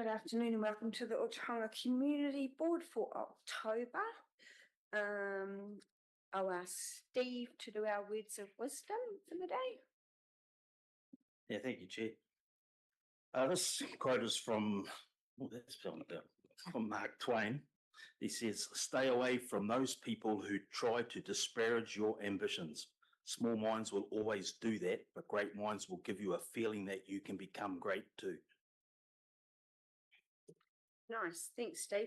Good afternoon and welcome to the Ōtorohanga Community Board for October. I'll ask Steve to do our words of wisdom for the day. Yeah, thank you, Chair. This quote is from Mark Twain. He says, "Stay away from those people who try to disparage your ambitions. Small minds will always do that, but great minds will give you a feeling that you can become great too." Nice, thanks, Steve.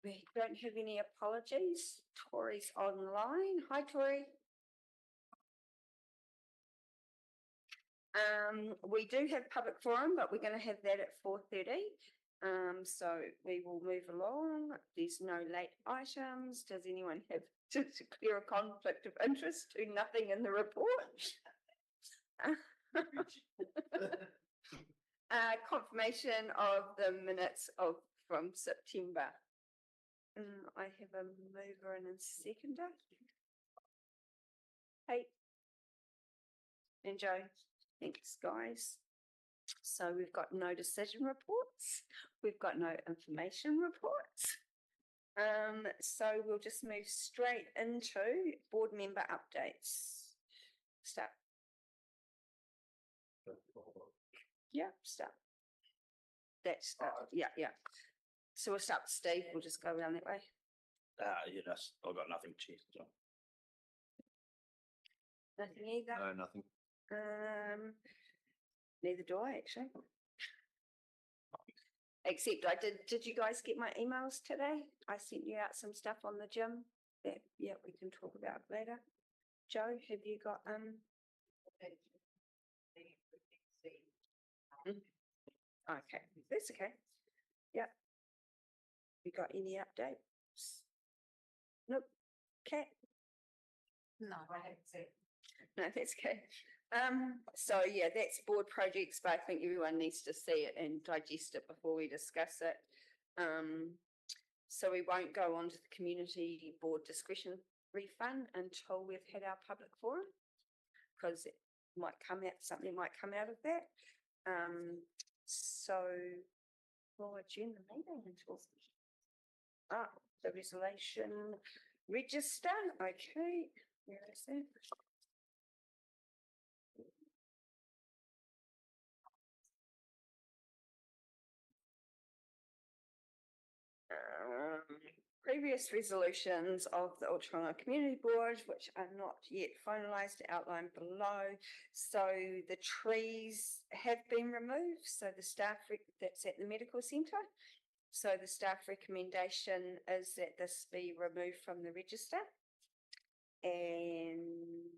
We don't have any apologies. Tori's online. Hi, Tori. We do have public forum, but we're going to have that at 4:30. So we will move along. There's no late items. Does anyone have to clear a conflict of interest? Do nothing in the report. Confirmation of the minutes from September. I have a mover and a seconder. Hey. And Joe. Thanks, guys. So we've got no decision reports. We've got no information reports. So we'll just move straight into board member updates. Start. Yeah, start. That's yeah. So we'll start with Steve. We'll just go around that way. Yes, I've got nothing, Chair. So. Nothing either. No, nothing. Neither do I actually. Except I did you guys get my emails today? I sent you out some stuff on the gym that we can talk about later. Joe, have you got Okay, that's okay. Yep. You got any updates? Nope. Kat? No, I haven't seen. No, that's okay. So yeah, that's board projects, but I think everyone needs to see it and digest it before we discuss it. So we won't go on to the community board discretion refund until we've had our public forum, because it might come out, something might come out of that. So we'll adjourn the meeting until the resolution register. Okay, where is it? Previous resolutions of the Ōtorohanga Community Board, which are not yet finalised, outlined below. So the trees have been removed. So the staff, that's at the medical centre. So the staff recommendation is that this be removed from the register. And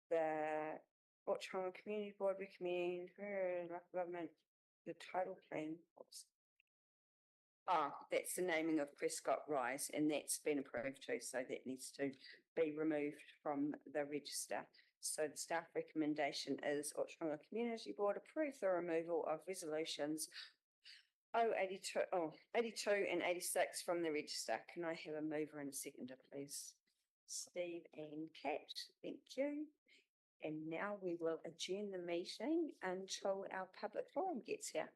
the Ōtorohanga Community Board recommend government the title plan. That's the naming of Prescott Rise, and that's been approved too, so that needs to be removed from the register. So the staff recommendation is Ōtorohanga Community Board approve the removal of resolutions 82 and 86 from the register. Can I have a mover and a seconder, please? Steve and Kat, thank you. And now we will adjourn the meeting until our public forum gets here.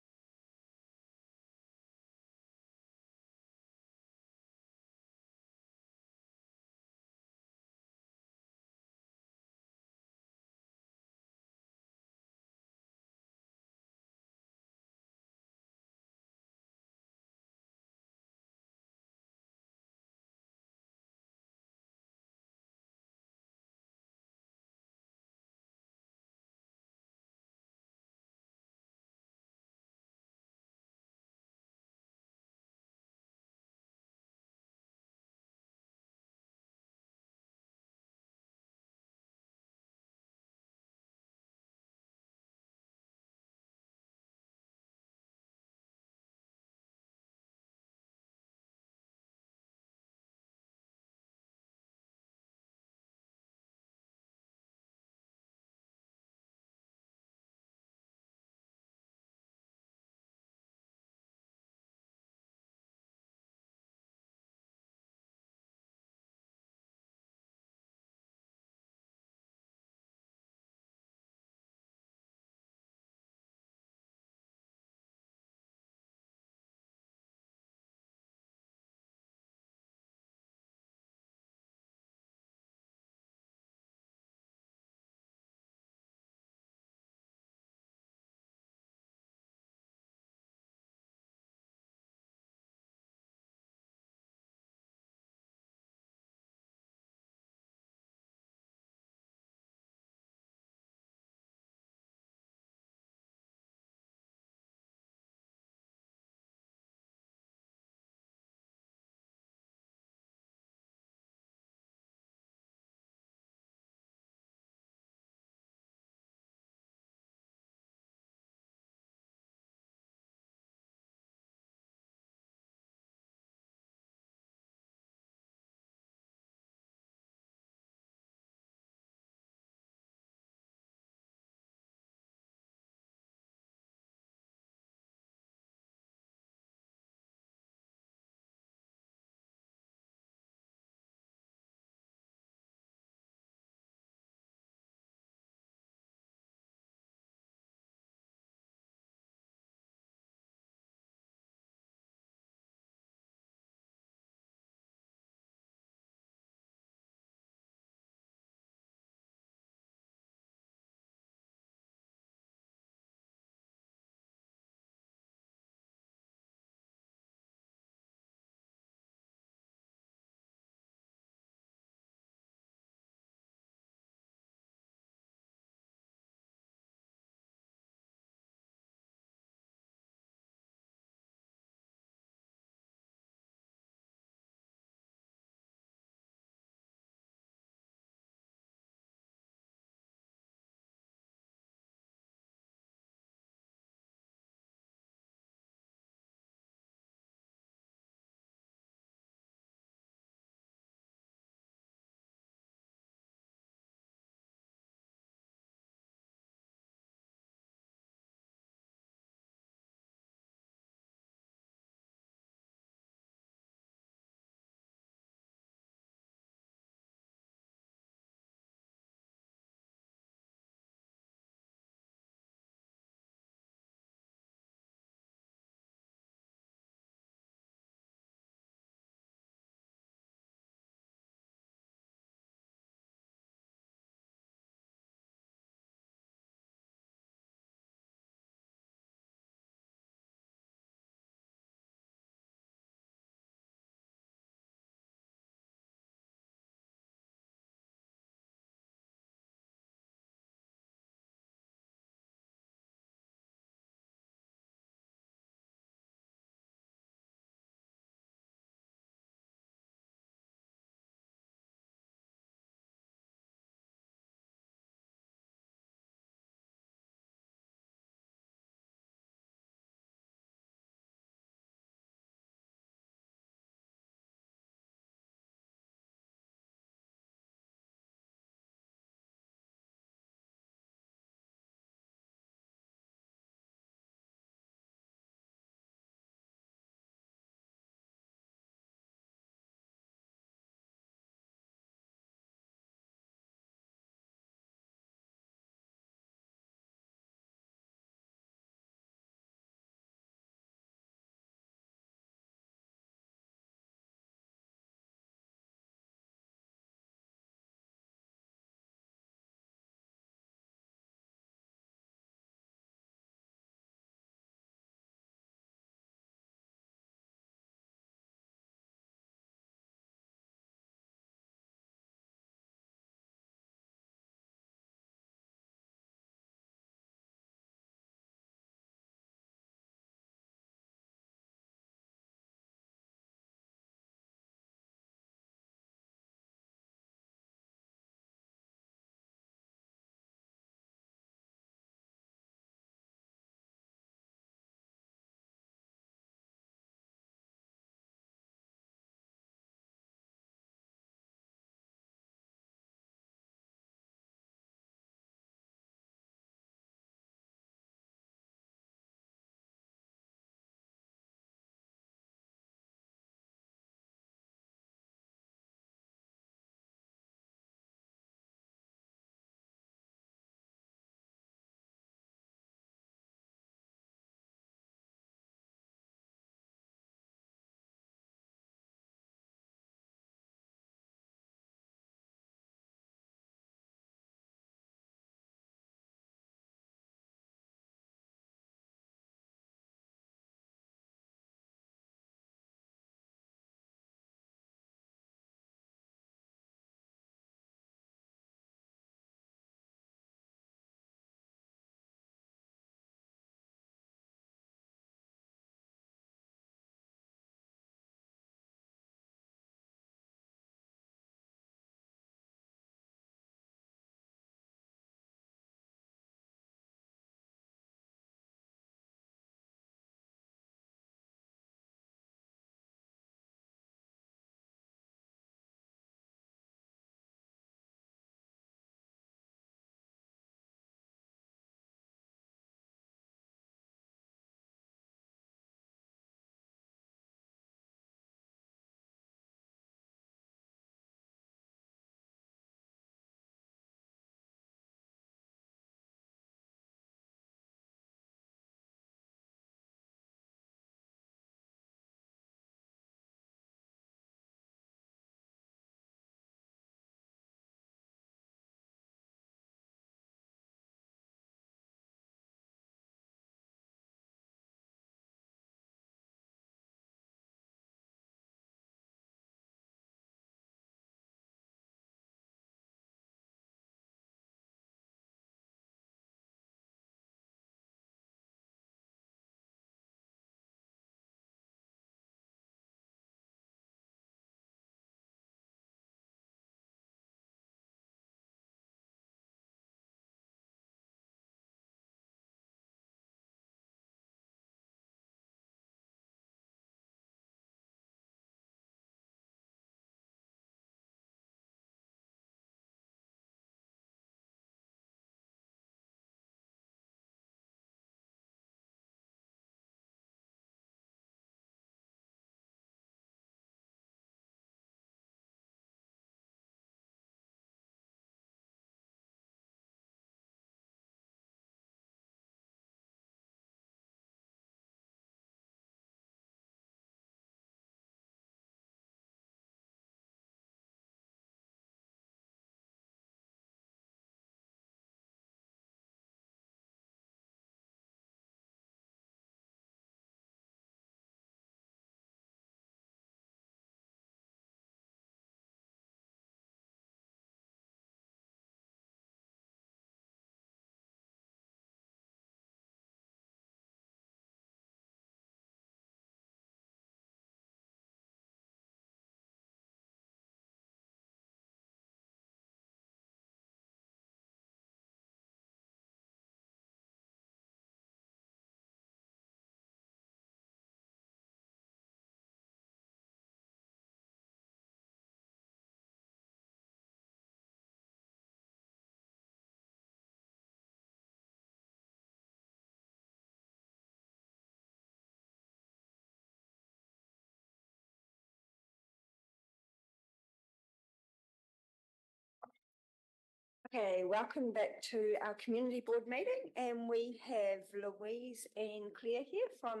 Okay, welcome back to our community board meeting, and we have Louise and Claire here from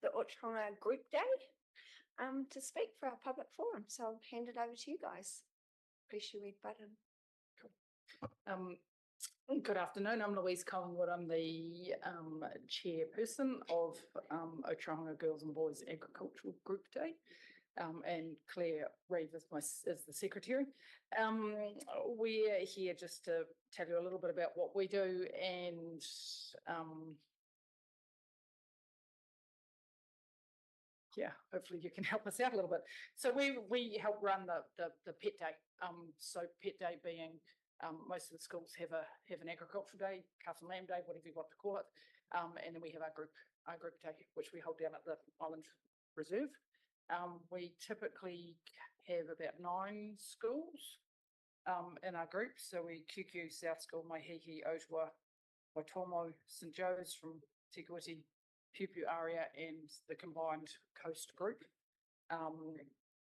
the Ōtorohanga Group Day to speak for our public forum. So I'll hand it over to you guys. Press your red button. Good afternoon, I'm Louise Collingwood. I'm the chairperson of Ōtorohanga Girls and Boys Agricultural Group Day. And Claire Reeve is the secretary. We're here just to tell you a little bit about what we do and hopefully you can help us out a little bit. So we help run the Pet Day. So Pet Day being most of the schools have an agricultural day, calf and lamb day, whatever you want to call it, and then we have our group day, which we hold down at the Island Reserve. We typically have about 9 schools in our group. So we QQ, South School, Maihihi, Otawa, Waitomo, St Joe's from Tikawiti, Pupu Aria, and the combined coast group.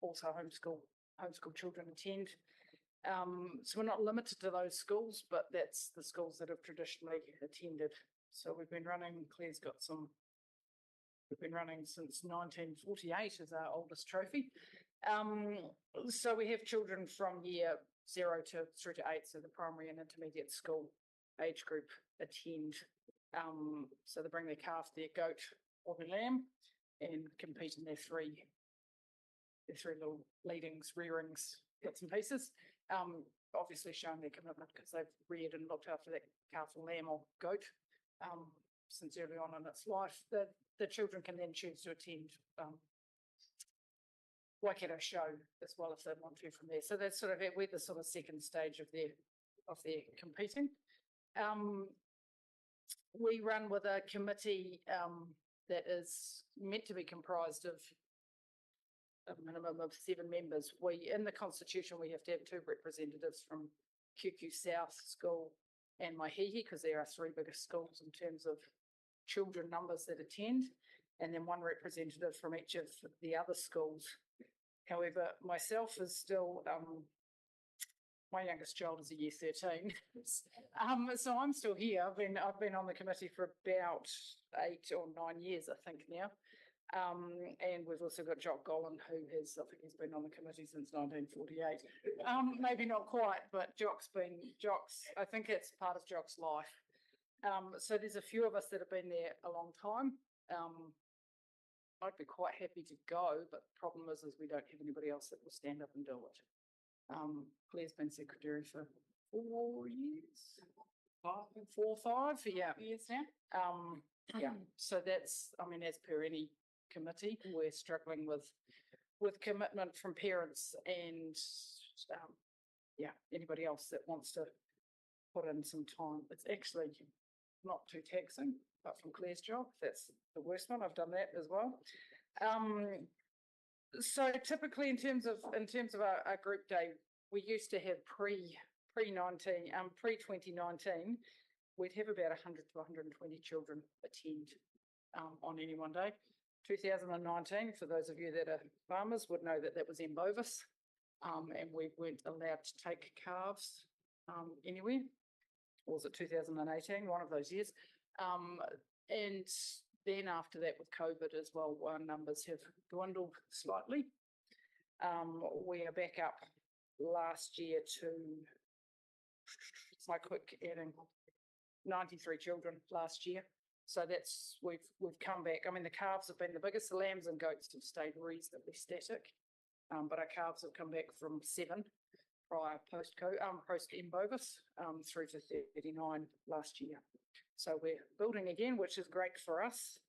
Also homeschool children attend. So we're not limited to those schools, but that's the schools that have traditionally attended. So we've been running, we've been running since 1948 as our oldest trophy. So we have children from year 0 through to 8, so the primary and intermediate school age group attend. So they bring their calf, their goat, or their lamb, and compete in their three little leadings, rearings, bits and pieces. Obviously showing their commitment because they've reared and looked after that calf or lamb or goat since early on in its life. The children can then choose to attend Waikato show as well if they want to from there. So that's sort of we're the sort of second stage of their competing. We run with a committee that is meant to be comprised of a minimum of 7 members. In the constitution, we have to have 2 representatives from QQ South School and Maihihi, because they are our 3 biggest schools in terms of children numbers that attend, and then 1 representative from each of the other schools. However, myself is still, my youngest child is a year 13, so I'm still here. I've been on the committee for about 8 or 9 years, I think now. And we've also got Jock Gollan, who has, I think he's been on the committee since 1948. Maybe not quite, but Jock's, I think it's part of Jock's life. So there's a few of us that have been there a long time. I'd be quite happy to go, but the problem is we don't have anybody else that will stand up and do it. Claire's been secretary for 4 years, 4 or 5, years now. So that's, as per any committee, we're struggling with commitment from parents and anybody else that wants to put in some time. It's actually not too taxing, but from Claire's job, that's the worst one. I've done that as well. So typically in terms of our group day, we used to have pre-2019, we'd have about 100 to 120 children attend on any one day. 2019, for those of you that are farmers would know that was in Bovis, and we weren't allowed to take calves anywhere. Or was it 2018, one of those years? And then after that with COVID as well, our numbers have dwindled slightly. We are back up last year to, it's my quick adding, 93 children last year. So that's, we've come back. The calves have been the biggest. The lambs and goats have stayed reasonably static, but our calves have come back from 7 prior post Bovis through to 39 last year. So we're building again, which is great for us.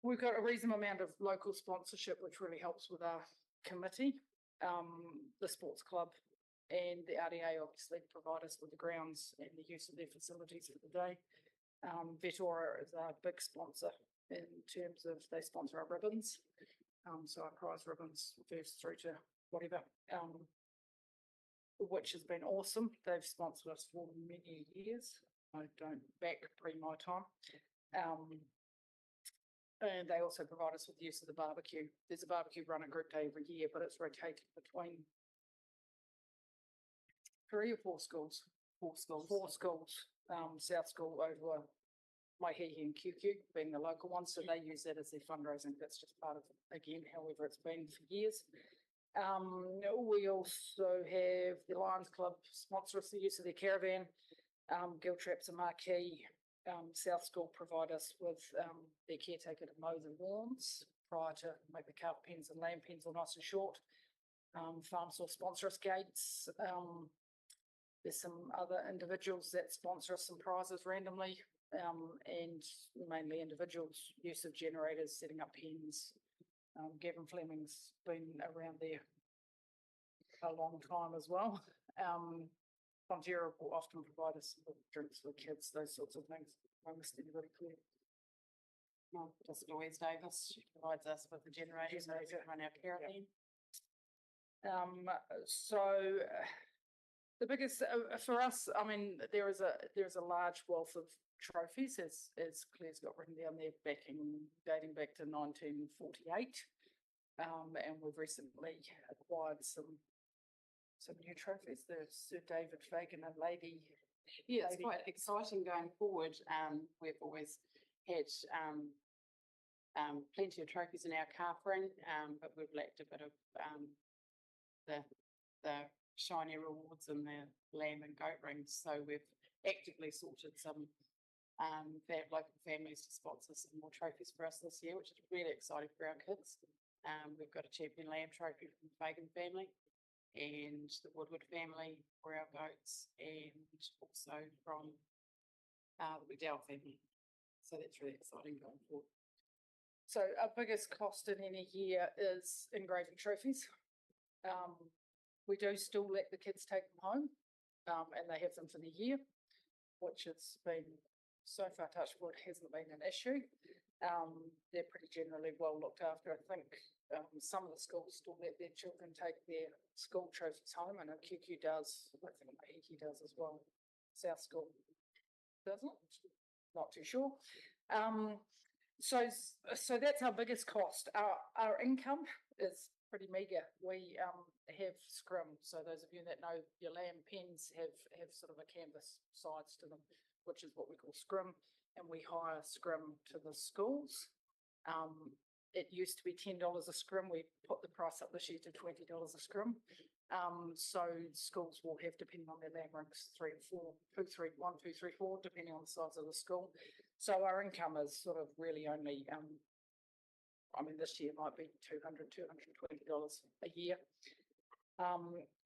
We've got a reasonable amount of local sponsorship, which really helps with our committee. The sports club and the RDA obviously provide us with the grounds and the use of their facilities for the day. Vetora is our big sponsor in terms of they sponsor our ribbons. So our prize ribbons first through to whatever, which has been awesome. They've sponsored us for many years. I don't back pre my time. And they also provide us with the use of the barbecue. There's a barbecue run at group day every year, but it's rotated between 3 or 4 schools. 4 schools. 4 schools, South School, over Waihihi and QQ being the local ones, so they use that as their fundraising. That's just part of, again, however it's been for years. We also have the Lions Club sponsor us the use of their caravan. Gill Traps and Marquee, South School provide us with their caretaker to mow the lawns prior to make the carp pens and lamb pens all nice and short. Farm Source sponsor us gates. There's some other individuals that sponsor us some prizes randomly, and mainly individuals, use of generators, setting up pens. Gavin Fleming's been around there a long time as well. Fonterra will often provide us with drinks for kids, those sorts of things. I must be really clear. No, just Louise Davis, she provides us with the generators to run our caravan. So the biggest for us, I mean, there is a large wealth of trophies, as Claire's got written down there, dating back to 1948, and we've recently acquired some new trophies. There's Sir David Fagan and Lady. Yeah, it's quite exciting going forward. We've always had plenty of trophies in our calf ring, but we've lacked a bit of the shiny rewards in the lamb and goat rings. So we've actively sorted some local families to sponsor some more trophies for us this year, which is really exciting for our kids. We've got a champion lamb trophy from the Fagan family and the Woodward family for our goats, and also from the McDowell family. So that's really exciting going forward. So our biggest cost in any year is engraving trophies. We do still let the kids take them home, and they have them for the year, which has been, so far, touch wood, hasn't been an issue. They're pretty generally well looked after. I think some of the schools still let their children take their school trophies home, and QQ does. I think Waihihi does as well. South School doesn't. Not too sure. So that's our biggest cost. Our income is pretty meagre. We have scrum. So those of you that know your lamb pens have sort of a canvas sides to them, which is what we call scrum, and we hire scrum to the schools. It used to be $10 a scrum. We put the price up this year to $20 a scrum. So schools will have, depending on their lamb rings, 3 or 4, 1, 2, 3, 4, depending on the size of the school. So our income is sort of really only, I mean, this year might be $200, $220 a year.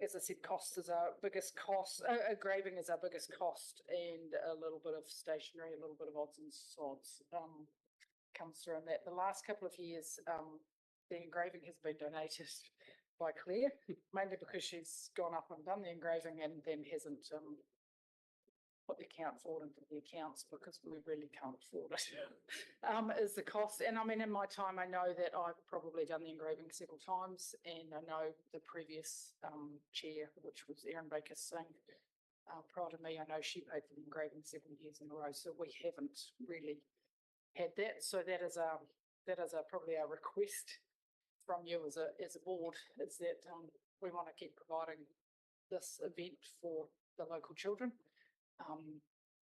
As I said, cost is our biggest cost. Engraving is our biggest cost, and a little bit of stationery, a little bit of odds and sods comes through in that. The last couple of years, the engraving has been donated by Claire, mainly because she's gone up and done the engraving and then hasn't put the account forward into the accounts because we really can't afford it, is the cost. And I mean, in my time, I know that I've probably done the engraving several times, and I know the previous chair, which was Erin Baker Singh, prior to me, I know she paid for the engraving 7 years in a row, so we haven't really had that. So that is probably our request from you as a board, is that we want to keep providing this event for the local children,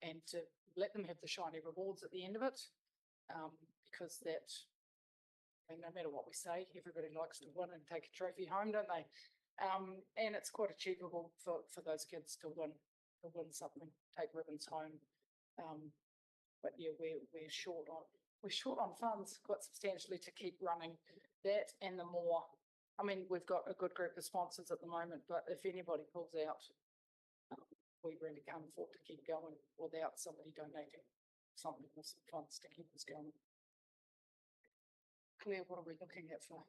and to let them have the shiny rewards at the end of it, because that, I mean, no matter what we say, everybody likes to win and take a trophy home, don't they? And it's quite achievable for those kids to win something, take ribbons home. But yeah, we're short on funds quite substantially to keep running that, and the more, I mean, we've got a good group of sponsors at the moment, but if anybody pulls out, we really can't afford to keep going without somebody donating something with some funds to keep us going. Claire, what are we looking at for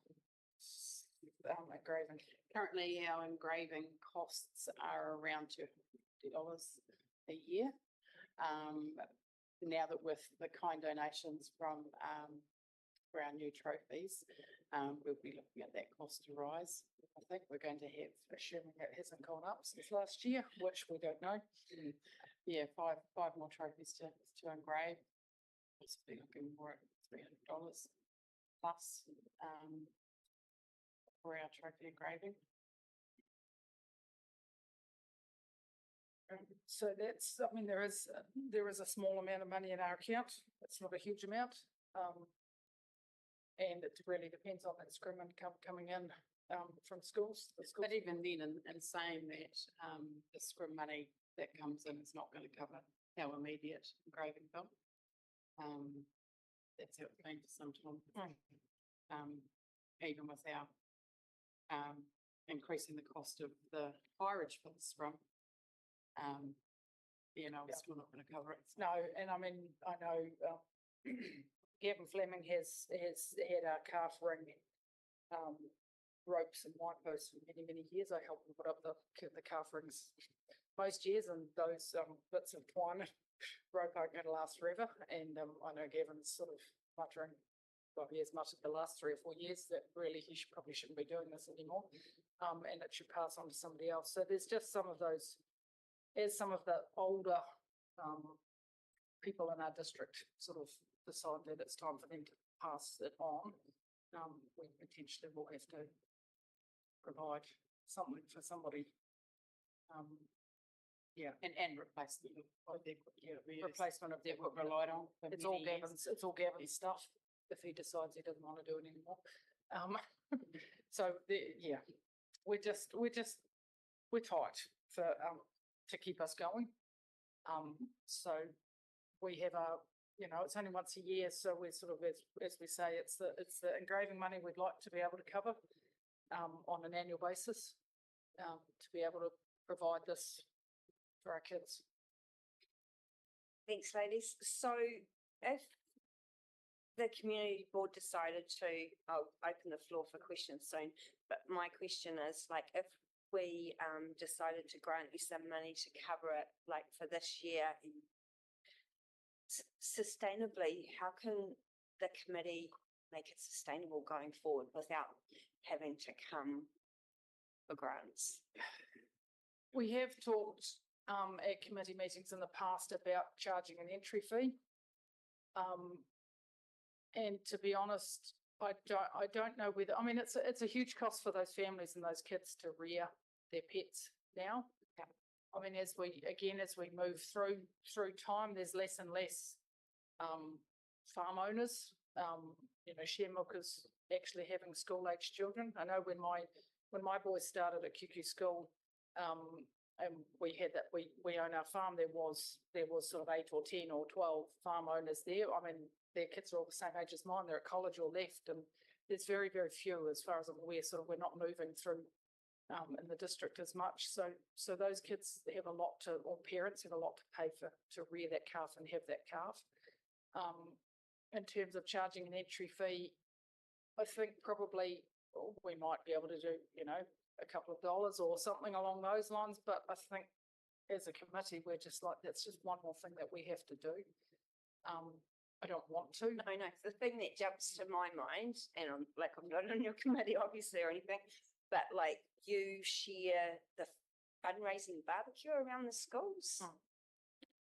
engraving? Currently, our engraving costs are around $250 a year. Now that with the kind donations from for our new trophies, we'll be looking at that cost to rise. I think we're going to have, assuming it hasn't gone up since last year, which we don't know. Yeah, five more trophies to engrave. We'll be looking more at $300 plus for our trophy engraving. So that's, I mean, there is a small amount of money in our account. It's not a huge amount. And it really depends on that scrim income coming in, from schools. The schools. But even then, in saying that, the scrim money that comes in is not going to cover our immediate engraving bill. That's how it's been for some time. Even without, increasing the cost of the hireage for the scrum. We're still not going to cover it. No, and I mean, I know, Gavin Fleming has had our calf ring, ropes and white posts for many, many years. I helped him put up the calf rings most years, and those, bits of twine and rope aren't going to last forever. And, I know Gavin's sort of muttering, well, he has muttered the last 3 or 4 years that really he probably shouldn't be doing this anymore. And it should pass on to somebody else. So there's just some of those, as some of the older, people in our district sort of decide that it's time for them to pass it on, we potentially will have to provide something for somebody. And replacement of the Replacement of their equipment. relied on. for It's all many years. Gavin's, it's all Gavin's stuff, if he decides he doesn't want to do it anymore. So, we're tight for, to keep us going. So we have it's only once a year, so we're sort of, as we say, it's the engraving money we'd like to be able to cover, on an annual basis, to be able to provide this for our kids. Thanks, ladies. So if the community board decided to, I'll open the floor for questions soon, but my question is, like, if we decided to grant you some money to cover it, like for this year, sustainably, how can the committee make it sustainable going forward without having to come for grants? We have talked, at committee meetings in the past about charging an entry fee. And to be honest, I don't know whether, I mean, it's a huge cost for those families and those kids to rear their pets now. I mean, as we move through time, there's less and less, farm owners, share milkers actually having school-aged children. I know when my boys started at QQ school, and we had that, we own our farm, there was sort of 8 or 10 or 12 farm owners there. I mean, their kids are all the same age as mine, they're at college or left, and there's very, very few, as far as I'm aware, we're not moving through, in the district as much. So those kids have a lot to, or parents have a lot to pay for, to rear that calf and have that calf. In terms of charging an entry fee, I think probably we might be able to do, a couple of dollars or something along those lines. But I think as a committee, we're just like, that's just one more thing that we have to do. I don't want to. No, the thing that jumps to my mind, and I'm not on your committee obviously or anything, but like you share the fundraising barbecue around the schools.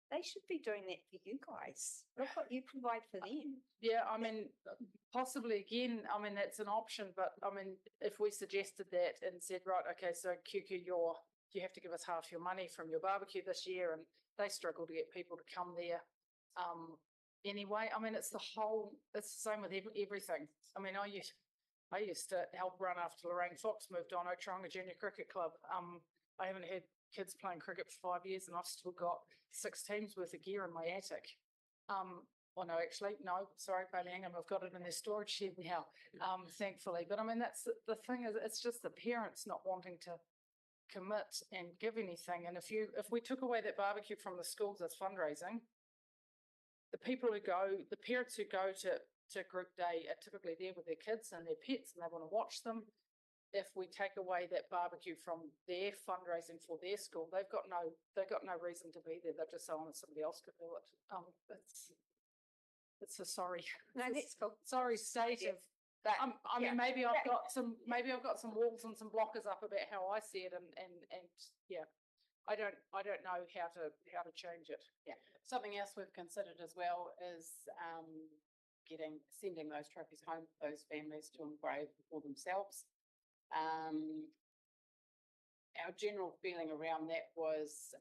They should be doing that for you guys. Look what you provide for them. Yeah, I mean, possibly again, I mean, that's an option, but I mean, if we suggested that and said, right, okay, so QQ, you have to give us half your money from your barbecue this year, and they struggle to get people to come there. Anyway, I mean, it's the same with everything. I mean, I used to help run after Lorraine Fox moved on Ōtorohanga Junior Cricket Club. I haven't had kids playing cricket for 5 years, and I've still got 6 teams worth of gear in my attic. Sorry, Ballingham, I've got it in their storage shed now, thankfully. But I mean, that's the thing, is it's just the parents not wanting to commit and give anything. And if we took away that barbecue from the schools as fundraising, the parents who go to group day are typically there with their kids and their pets, and they want to watch them. If we take away that barbecue from their fundraising for their school, they've got no reason to be there. They're just saying that somebody else could do it. It's a sorry. No, that's cool. Sorry state of. But I mean, maybe I've got some walls and some blockers up about how I see it, and yeah, I don't know how to change it. Yeah, something else we've considered as well is sending those trophies home to those families to engrave for themselves. our general feeling around that was,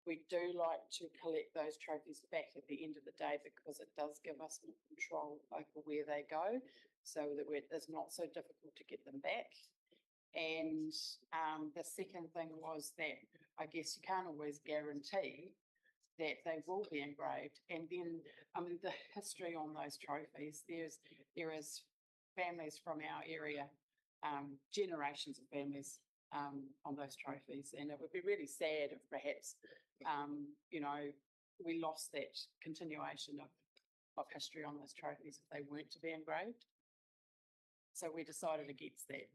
we do like to collect those trophies back at the end of the day because it does give us more control over where they go, so that it's not so difficult to get them back. And the second thing was that I guess you can't always guarantee that they will be engraved. And then, I mean, the history on those trophies, there is families from our area, generations of families on those trophies. And it would be really sad if perhaps, you know, we lost that continuation of history on those trophies if they weren't to be engraved. So we decided against that.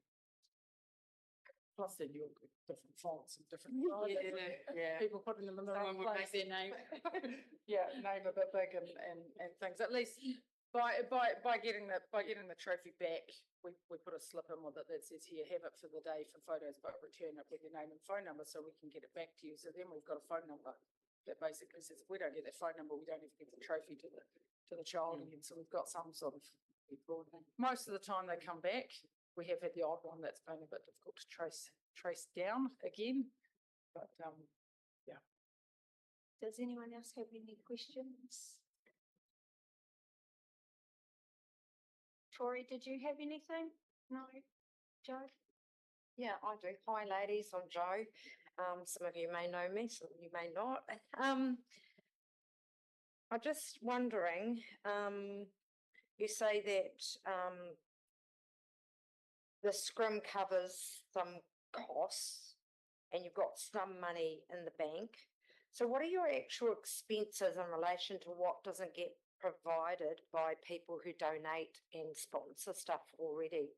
Plus then you'll get different fonts and different. Yeah. People putting them in the wrong Someone would place. make their name. Yeah, name a bit big and things. At least by getting the trophy back, we put a slip in with it that says here, have it for the day for photos, but return it with your name and phone number so we can get it back to you. So then we've got a phone number that basically says if we don't get that phone number, we don't even get the trophy to the child again. So we've got some sort of. Most of the time they come back. We have had the odd one that's been a bit difficult to trace down again, but yeah. Does anyone else have any questions? Tori, did you have anything? No? Joe? Yeah, I do. Hi, ladies. I'm Jo. Some of you may know me, some of you may not. I'm just wondering, you say that the scrim covers some costs and you've got some money in the bank. So what are your actual expenses in relation to what doesn't get provided by people who donate and sponsor stuff already?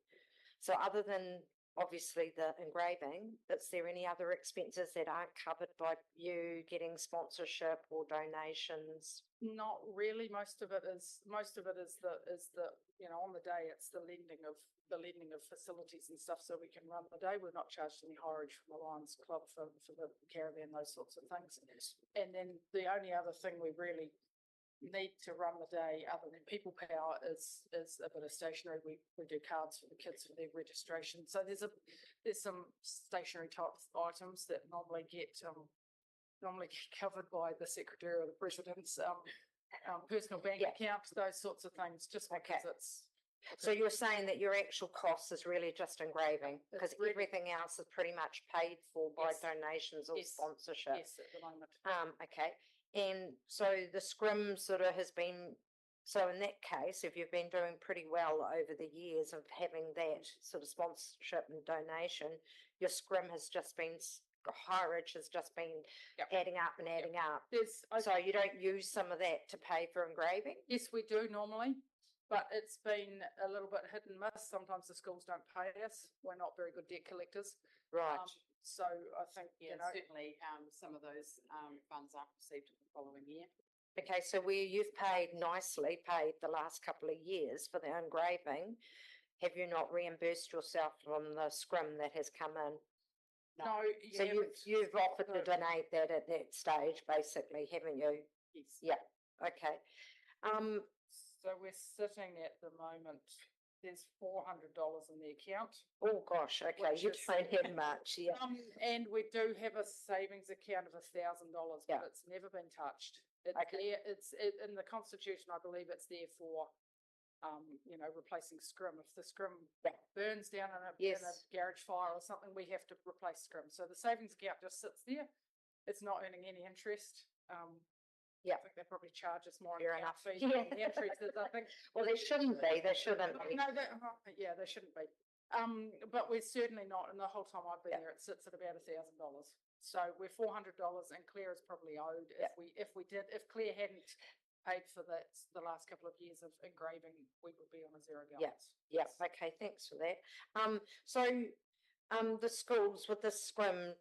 So other than obviously the engraving, is there any other expenses that aren't covered by you getting sponsorship or donations? Not really. Most of it is the you know, on the day it's the lending of facilities and stuff so we can run the day. We're not charged any haulage from the Lions Club for the caravan, those sorts of things. And then the only other thing we really need to run the day other than people power is a bit of stationery. We do cards for the kids for their registration. So there's some stationery type items that normally get covered by the secretary or the president's personal bank account, those sorts of things, just because it's. So you're saying that your actual cost is really just engraving, because really, everything else is pretty much paid for by Yes. donations or Yes. sponsorship? Yes, at the moment. Okay. And so the scrim sort of has been, so in that case, if you've been doing pretty well over the years of having that sort of sponsorship and donation, your scrim has just been, hireage has just been Yep. adding up and adding up. There's, So you don't use some of that to pay for engraving? yes, we do normally, but it's been a little bit hit and miss. Sometimes the schools don't pay us. We're not very good debt collectors. Right. So I think, Yeah, you know, certainly, some of those, funds aren't received in the following year. Okay, so where you've nicely paid the last couple of years for the engraving, have you not reimbursed yourself from the scrim that has come in? no. So you've offered to no. donate that at that stage, basically, haven't you? Yes. Yeah, okay. So we're sitting at the moment, there's $400 in the account. Oh gosh, okay, Which you is- don't have much, yeah. And we do have a savings account of $1,000, Yeah. but it's never been touched. It's Okay. there, in the constitution, I believe it's there for, you know, replacing scrim. If the scrim Yeah. burns down in a Yes. garage fire or something, we have to replace scrim. So the savings account just sits there. It's not earning any interest. Yeah. I think they probably charge us more in Fair account enough. fees than the interest is, I think. Well, they shouldn't be, they shouldn't be. No, yeah, they shouldn't be. But we're certainly not, and the whole time I've been Yeah. there, it sits at about $1,000. So we're $400 and Claire is probably owed. Yeah. If Claire hadn't paid for that, the last couple of years of engraving, we would be on a zero Yeah. balance. Yeah, okay, thanks for that. So, the schools with the scrim,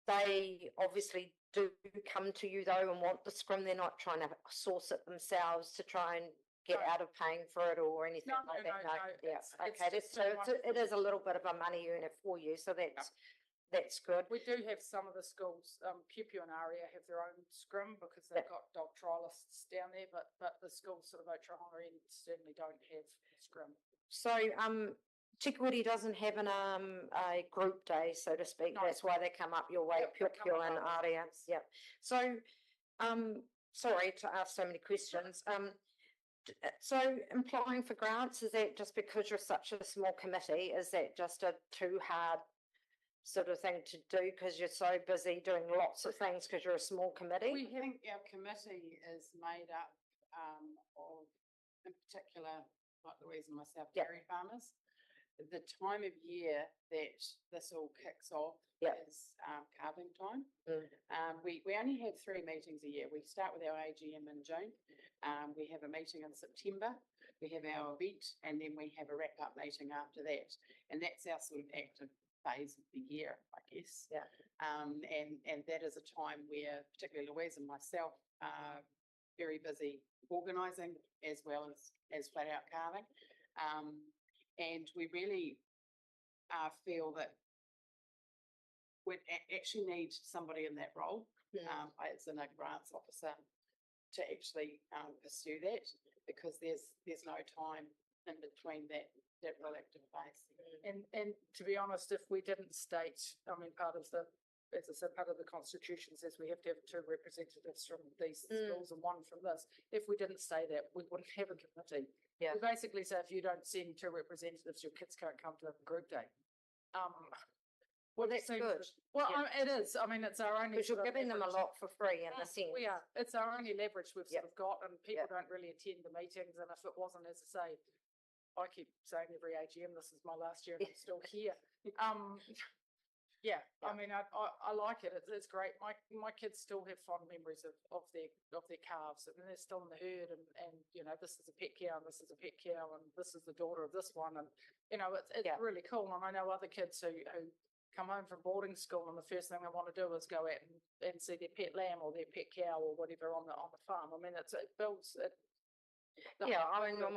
they obviously do come to you though and want the scrim. They're not trying to source it themselves to try and get No. out of paying for it or anything No, like no, that. no, No, no, yeah, it's okay, just so been one- it is a little bit of a money earner for you, so that's good. We do have some of the schools, Pupu and Aria have their own scrim because they've Yeah. got dog trialists down there, but the schools sort of Ōtorohanga certainly don't have scrim. So, Tikawiti doesn't have a group day, so to speak. No. That's why they come up your way, Yep, they come Pure up and our way, Aria. yes. Yep. So, sorry to ask so many questions. So applying for grants, is that just because you're such a small committee? Is that just a too hard sort of thing to do because you're so busy doing lots of things because you're a small committee? We think our committee is made up of, in particular, like Louise and myself, Yep. dairy farmers. The time of year that this all kicks off Yep. is calving time. Mm. We only have 3 meetings a year. We start with our AGM in June. We have a meeting in September. We have our event, and then we have a wrap-up meeting after that. And that's our sort of active phase of the year, I guess. Yeah. And that is a time where particularly Louise and myself are very busy organising as well as flat out carving. And we really feel that we actually need somebody in that role, as a grants officer, to actually pursue that, because there's no time in between that real active phase. And to be honest, if we didn't state, I mean, part of the, as I said, part of the constitution says we have to have 2 representatives from these schools and 1 from this. If we didn't say that, we wouldn't have a committee. Yeah. We basically say if you don't send 2 representatives, your kids can't come to the group day. Well, that's seems- good. Well, Yeah. It is. I mean, it's our only. Because you're sort of giving them a leverage. lot for free in a sense. We are. It's our only leverage we've Yep. sort of got, and people Yep. don't really attend the meetings. And if it wasn't, as I say, I keep saying every AGM, this is my last year and I'm still here. Yeah, I mean, I like it. It's great. My kids still have fond memories of their calves, and they're still in the herd, and you know, this is a pet cow, and this is a pet cow, and this is the daughter of this one, and you know, it's Yeah. really cool. And I know other kids who come home from boarding school, and the first thing they want to do is go out and see their pet lamb or their pet cow or whatever on the farm. I mean, it builds it. Yeah, I mean, I'm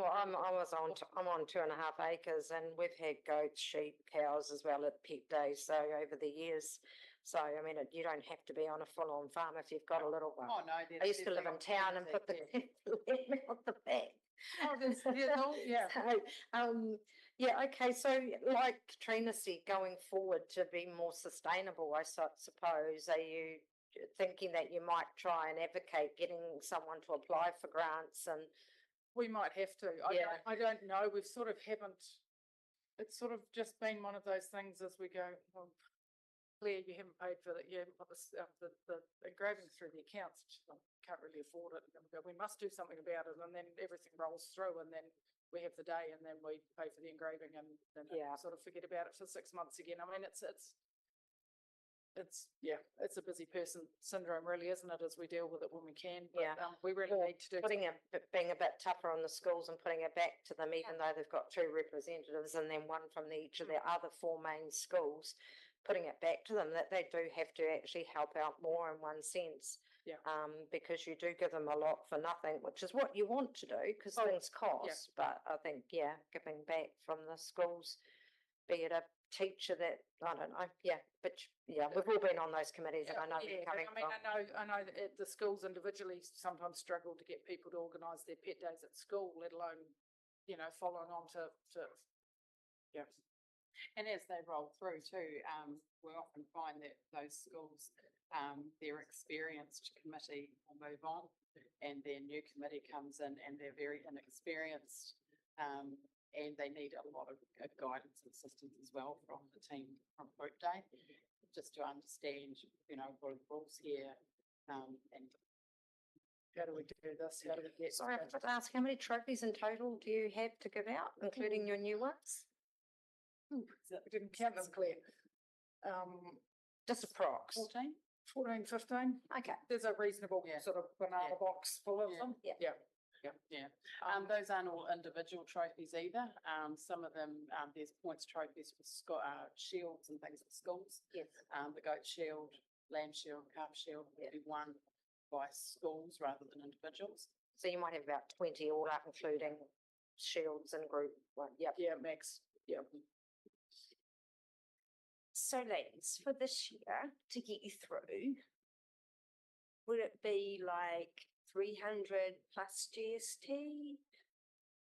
on 2.5 acres, and we've had goats, sheep, cows as well at pet days. So over the years, so I mean, you don't have to be on a full-on farm if you've got a little one. Oh, no. I used to live in town and put the lamb on the back. Oh, there's all, yeah. So, yeah, okay. So, like Katrina said, going forward to be more sustainable, I suppose, are you thinking that you might try and advocate getting someone to apply for grants and? We might have to. Yeah. I don't know. We've sort of haven't, it's sort of just been one of those things as we go, well, Claire, you haven't paid for that. You haven't put the engraving through the accounts. I can't really afford it. And we go, we must do something about it. And then everything rolls through, and then we have the day, and then we pay for the engraving, and then Yeah. sort of forget about it for 6 months again. I mean, it's a busy person syndrome, really, isn't it? As we deal with it when we can. But, Yeah. we really Or need to do being a bit tougher on the schools and putting it back to them, even though they've got 2 representatives and then 1 from each of their other 4 main schools, putting it back to them that they do have to actually help out more in one sense. Yeah. Because you do give them a lot for nothing, which is what you want to do because Oh, things cost. But I think, giving back from the schools, be it a teacher that, I don't know, but we've all been on those committees and I know where you're but coming I mean, from. I know that the schools individually sometimes struggle to get people to organise their pet days at school, let alone, you know, following on to. And as they roll through too, we often find that those schools, their experienced committee will move on, and their new committee comes in and they're very inexperienced, and they need a lot of guidance and assistance as well from the team from Group Day, just to understand, you know, what are the rules here, and How do we do this? How do we get? Sorry, I forgot to ask, how many trophies in total do you have to give out, including your new ones? We didn't count them, Claire. Just approx. 14? 14, 15. Okay. There's a reasonable Yeah. sort of banana Yeah. box full of Yeah. them. Yeah. Yeah. Yeah, those aren't all individual trophies either. Some of them, there's points trophies for shields and things at schools. Yes. The goat shield, lamb shield, calf shield will be won by schools rather than individuals. So you might have about 20 all up, including shields and group one. Yep. Yeah, max. Yeah. So ladies, for this year, to get you through, would it be like 300 plus GST?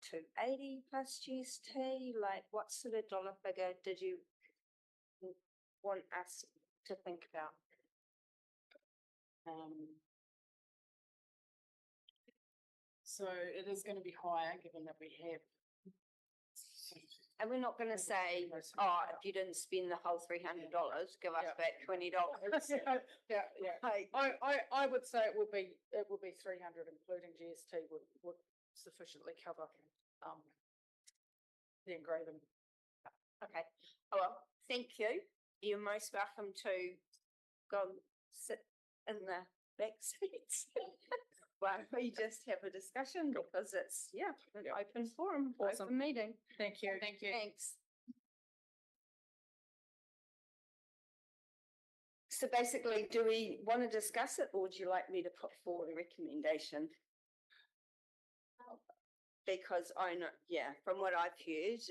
280 plus GST? Like, what sort of dollar figure did you want us to think about? So it is going to be higher, given that we have. And we're not gonna say, oh, if you didn't spend the whole $300, give us Yeah. back $20. Yeah. Like, I would say it would be 300, including GST would sufficiently cover, the engraving. okay, oh, well, thank you. You're most welcome to go and sit in the back seats. While we just have a discussion because it's, an Yeah. open forum, Awesome. open meeting. Thank you. Thank you. Thanks. So basically, do we want to discuss it or would you like me to put forward a recommendation? Because I know, from what I've heard,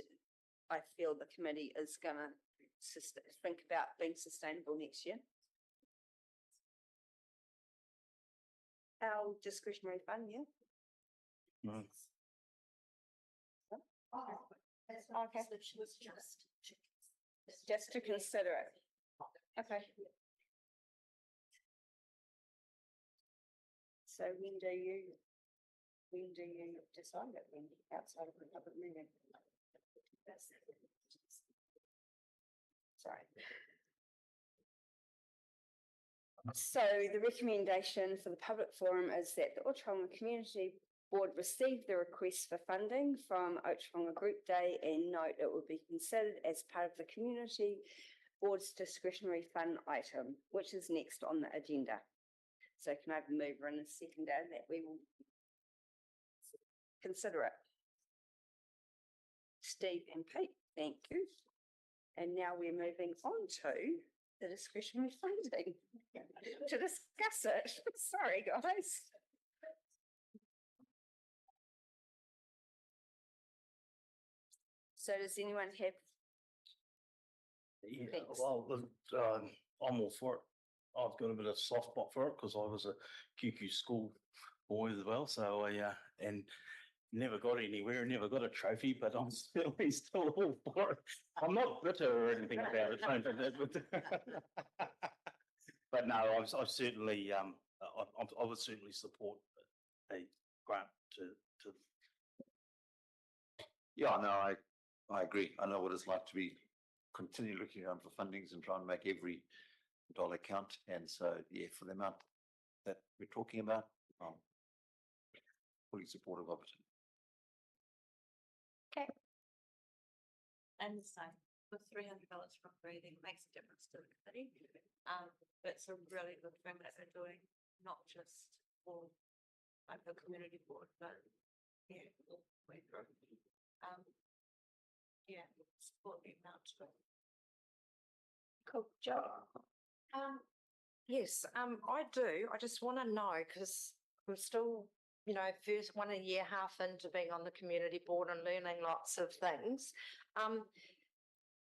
I feel the committee is gonna think about being sustainable next year. Our discretionary fund, Mm. Okay. Just to consider it. Okay. So when do you decide it, when outside of the public meeting? Sorry. So the recommendation for the public forum is that the Ōtorohanga Community Board receive the request for funding from Ōtorohanga Group Day and note it will be considered as part of the Community Board's discretionary fund item, which is next on the agenda. So can I have a mover and a seconder that we will consider it? Steve and Pete, thank you. And now we're moving on to the discretionary funding to discuss it. Sorry, guys. So does anyone have? Yeah, Thanks. well, I'm all for it. I've got a bit of soft spot for it because I was a QQ school boy as well. So and never got anywhere, never got a trophy, but I'm still all for it. I'm not bitter or anything about it. But no, I've certainly, I would certainly support a grant to. Yeah, no, I agree. I know what it's like to be continually looking around for fundings and try and make every dollar count. And so, for the amount that we're talking about, fully supportive of it. And the same, with $300 from breathing makes a difference to the committee. It's a really good thing that they're doing, not just for like the community board, but all the way through. Support the amount to it. Cool job. Yes, I do. I just want to know, because I'm still, first 1 year half into being on the community board and learning lots of things.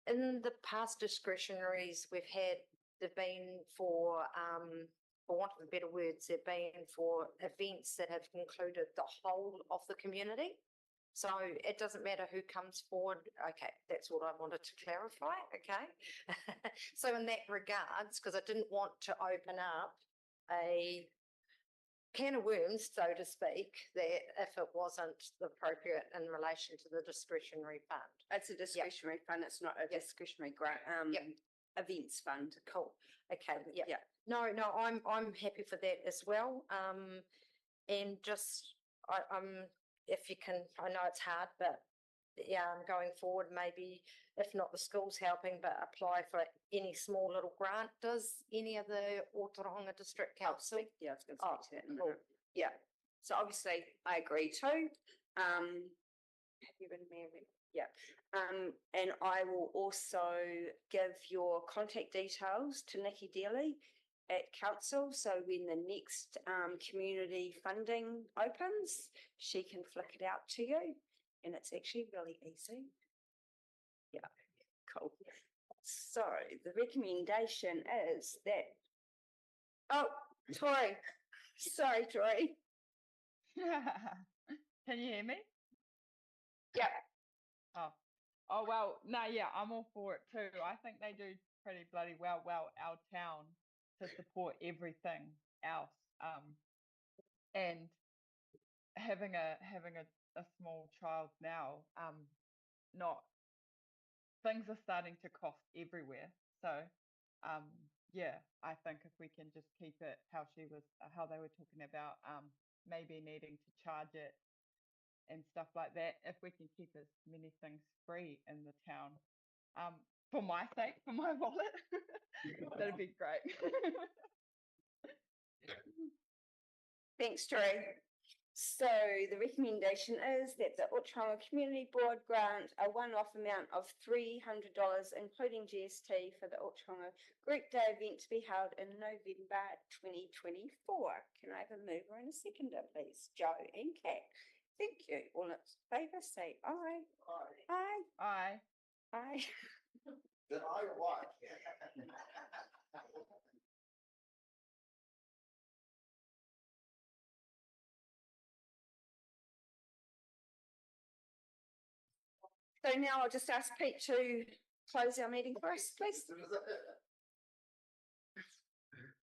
In the past discretionaries we've had, they've been for want of better words, they've been for events that have included the whole of the community. So it doesn't matter who comes forward. Okay, that's what I wanted to clarify. Okay. So in that regards, because I didn't want to open up a can of worms, so to speak, that if it wasn't appropriate in relation to the discretionary fund. It's a discretionary fund. It's not a discretionary grant, events fund. Cool. Okay. Yeah. Yeah. No, I'm happy for that as well. And just if you can, I know it's hard, but going forward, maybe if not the schools helping, but apply for any small little grant. Does any of the Ōtorohanga District Council? Yeah, I was going to speak to that in a cool. minute. Yeah. So obviously I agree too. Have you been married? Yeah. And I will also give your contact details to Nikki Daly at council. So when the next community funding opens, she can flick it out to you. And it's actually really easy. Yeah, cool. So the recommendation is that, oh, Tori, sorry, Tori. Can you hear me? Yeah, Oh, well, no, yeah, I'm all for it too. I think they do pretty bloody well, our town to support everything else. And having a small child now, not things are starting to cost everywhere. So, yeah, I think if we can just keep it how how they were talking about, maybe needing to charge it and stuff like that, if we can keep as many things free in the town, for my sake, for my wallet, that'd be great. thanks, Drew. So the recommendation is that the Ōtorohanga Community Board grant a one-off amount of $300, including GST, for the Ōtorohanga Group Day event to be held in November 2024. Can I have a mover and a seconder, please? Joe and Kat. Thank you. All in favour, say aye. Aye. Aye. Aye. Did I or what? So now I'll just ask Pete to close our meeting for us, please.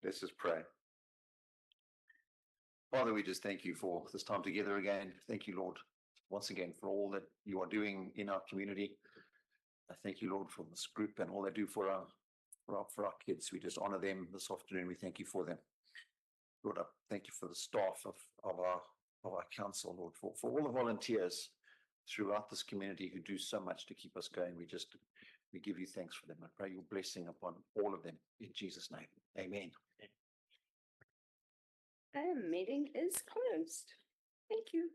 Let's just pray. Father, we just thank you for this time together again. Thank you, Lord, once again for all that you are doing in our community. I thank you, Lord, for this group and all they do for our kids. We just honor them this afternoon. We thank you for them. Lord, I thank you for the staff of our council, Lord, for all the volunteers throughout this community who do so much to keep us going. We give you thanks for them. I pray your blessing upon all of them in Jesus' name. Amen. The meeting is closed. Thank you.